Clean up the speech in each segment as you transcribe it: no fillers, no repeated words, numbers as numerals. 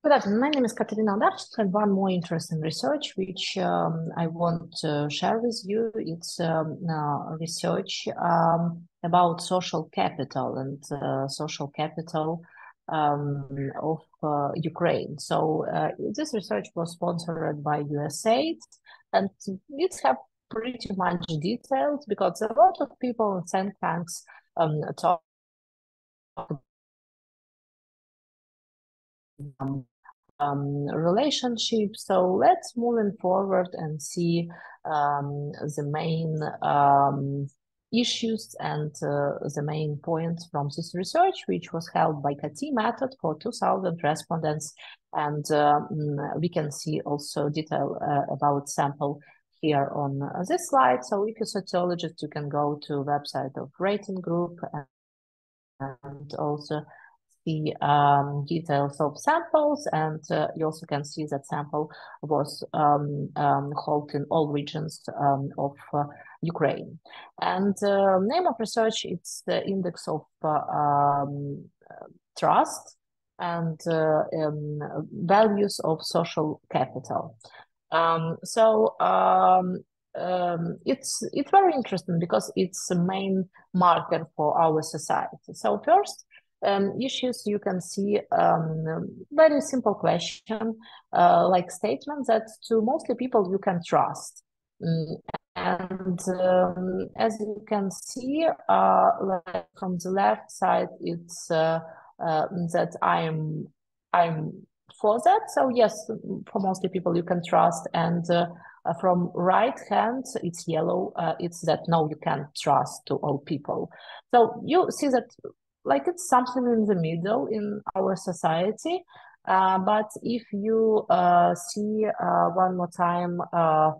Good afternoon. My name is Kateryna Odarchenko, and one more interesting research which I want to share with you. It's research about social capital and social capital of Ukraine. So this research was sponsored by USAID, and it's have pretty much details because a lot of people in think tanks talk relationship. So let's moving forward and see the main issues and the main points from this research, which was held by KT method for 2,000 respondents. And we can see also detail about sample here on this slide. So if you're a sociologist, you can go to website of rating group and also see details of samples, and you also can see that sample was held in all regions of Ukraine. And name of research, it's the index of trust and values of social capital. It's very interesting because it's the main marker for our society. So first, issues you can see very simple question like statement that to mostly people you can trust. And as you can see, like from the left side, it's that I'm for that. So yes, for mostly people you can trust, and from right hand it's yellow. It's that no, you can't trust to all people. So you see that like it's something in the middle in our society. But if you see one more time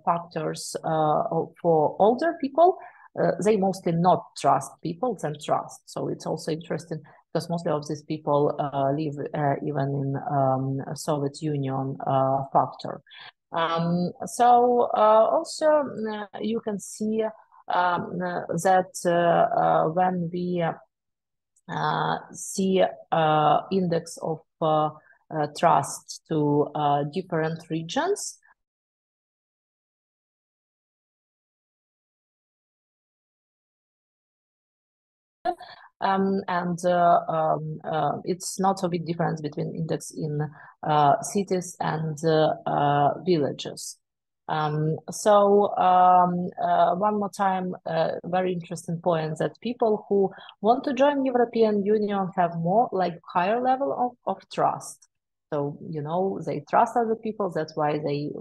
factors for older people, they mostly not trust people than trust. So it's also interesting because mostly of these people live even in Soviet Union factor. So also you can see that when we see index of trust to different regions. It's not so big difference between index in cities and villages. One more time, very interesting point that people who want to join European Union have more like higher level of trust. So, you know, they trust other people. That's why they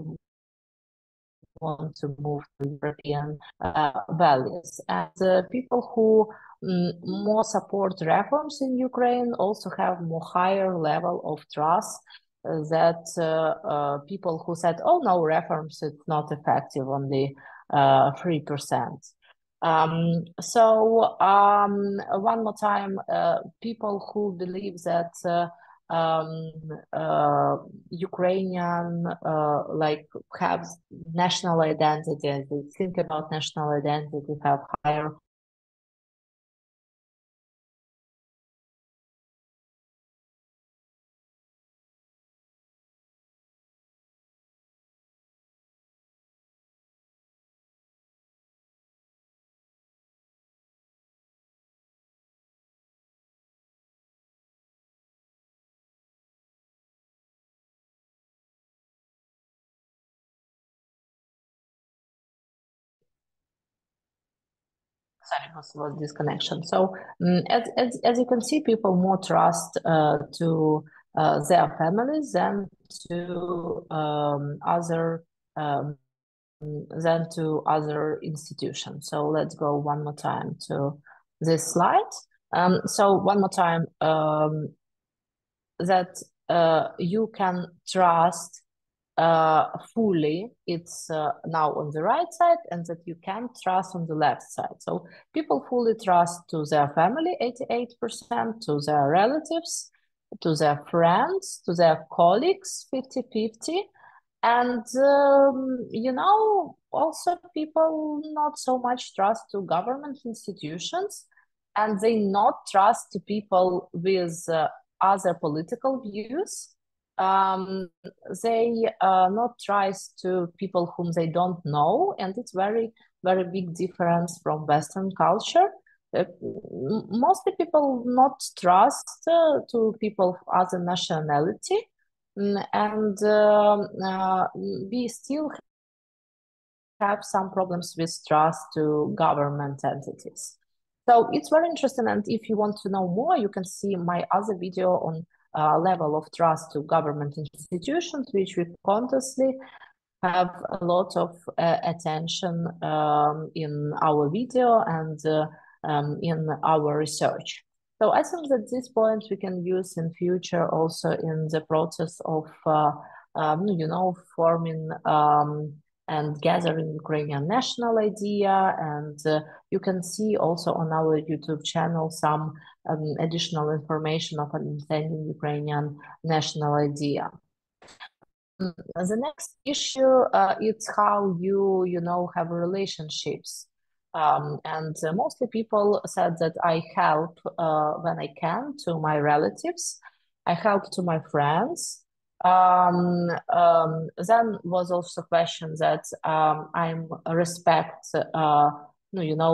want to move to European values. And people who more support reforms in Ukraine also have more higher level of trust that people who said, oh no, reforms, it's not effective, only 3%. One more time, people who believe that Ukrainian like have national identity, they think about national identity, have higher sorry, was disconnection. So as you can see, people more trust to their families um, than to other institutions. So let's go one more time to this slide. So one more time that you can trust fully, it's now on the right side, and that you can trust on the left side. So people fully trust to their family, 88%, to their relatives, to their friends, to their colleagues, 50-50. And, you know, also people not so much trust to government institutions, and they not trust to people with other political views. um, they not tries to people whom they don't know, and it's very big difference from Western culture. Mostly people not trust to people of other nationality, and we still have some problems with trust to government entities. So it's very interesting, and if you want to know more, you can see my other video on level of trust to government institutions, which we continuously have a lot of attention in our video and in our research. So I think that this point we can use in future also in the process of, forming and gathering Ukrainian national idea. And you can see also on our YouTube channel some additional information of understanding Ukrainian national idea. The next issue is how you have relationships. And mostly people said that I help when I can to my relatives. I help to my friends. Then was also question that I'm respect,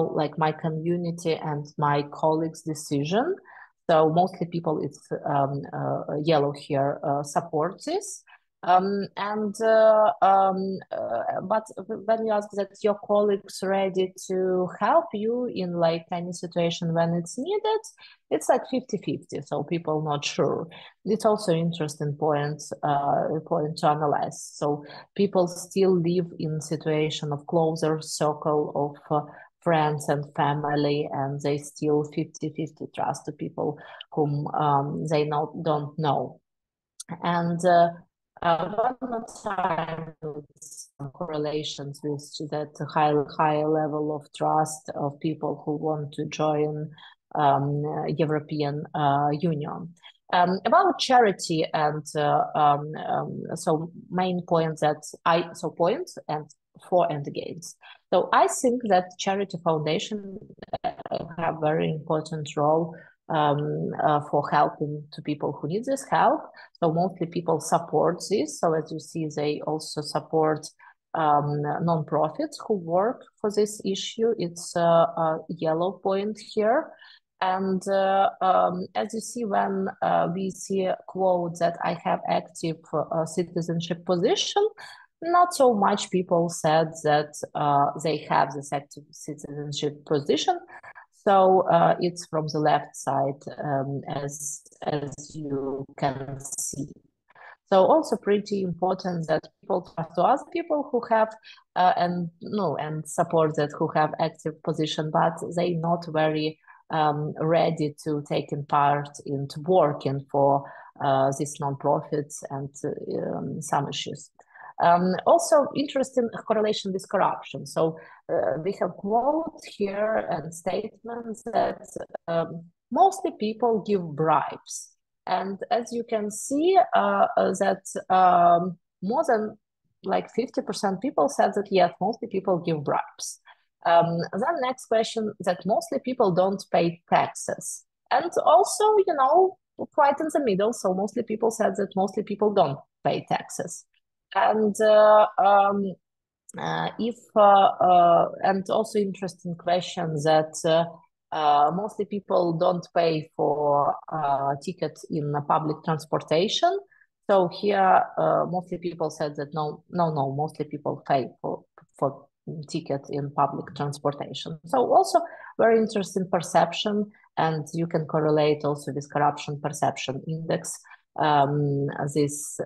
like my community and my colleagues' decision. So mostly people, it's yellow here, support this. But when you ask that your colleagues ready to help you in like any situation when it's needed, it's like 50-50. So people not sure. It's also interesting point to analyze. So people still live in situation of closer circle of friends and family, and they still 50-50 trust to people whom they don't know. And one more time, some correlations with that high level of trust of people who want to join European Union. About charity and so main points that points and for and against. So I think that charity foundation have very important role for helping to people who need this help. So mostly people support this. So as you see, they also support non-profits who work for this issue. It's a yellow point here. And as you see, when we see a quote that I have active citizenship position, not so much people said that they have this active citizenship position. So it's from the left side, as you can see. So also pretty important that people trust to other people who have and support that who have active position, but they not very ready to take in part into working for these non-profits and some issues. Also interesting correlation with corruption. So we have quotes here and statements that mostly people give bribes. And as you can see, that more than like 50% people said that yes, mostly people give bribes. Then next question, that mostly people don't pay taxes. And also, quite in the middle. So mostly people said that mostly people don't pay taxes. And and also interesting question that mostly people don't pay for tickets in public transportation. So here, mostly people said that no, mostly people pay for ticket in public transportation. So also very interesting perception, and you can correlate also with corruption perception index this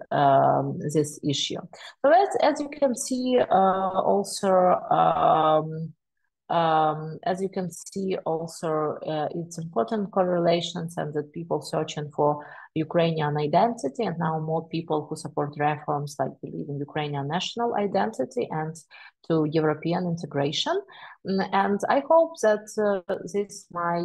issue. So as you can see, as you can see also, it's important correlations and that people searching for Ukrainian identity, and now more people who support reforms like believe in Ukrainian national identity and to European integration. And I hope that this my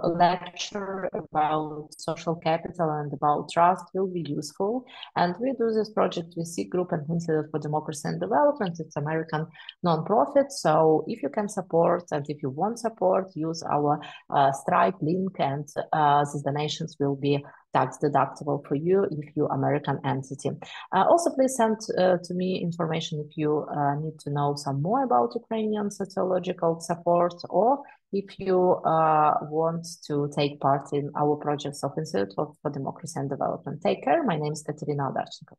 lecture about social capital and about trust will be useful. And we do this project with C Group and Institute for Democracy and Development. It's American nonprofit. So if you can support and if you want support, use our Stripe link, and these donations will be tax deductible for you if you American entity. Also, please send to me information if you need to know some more about Ukrainian sociological support, or if you want to take part in our projects of Institute for Democracy and Development. Take care. My name is Kateryna Odarchenko.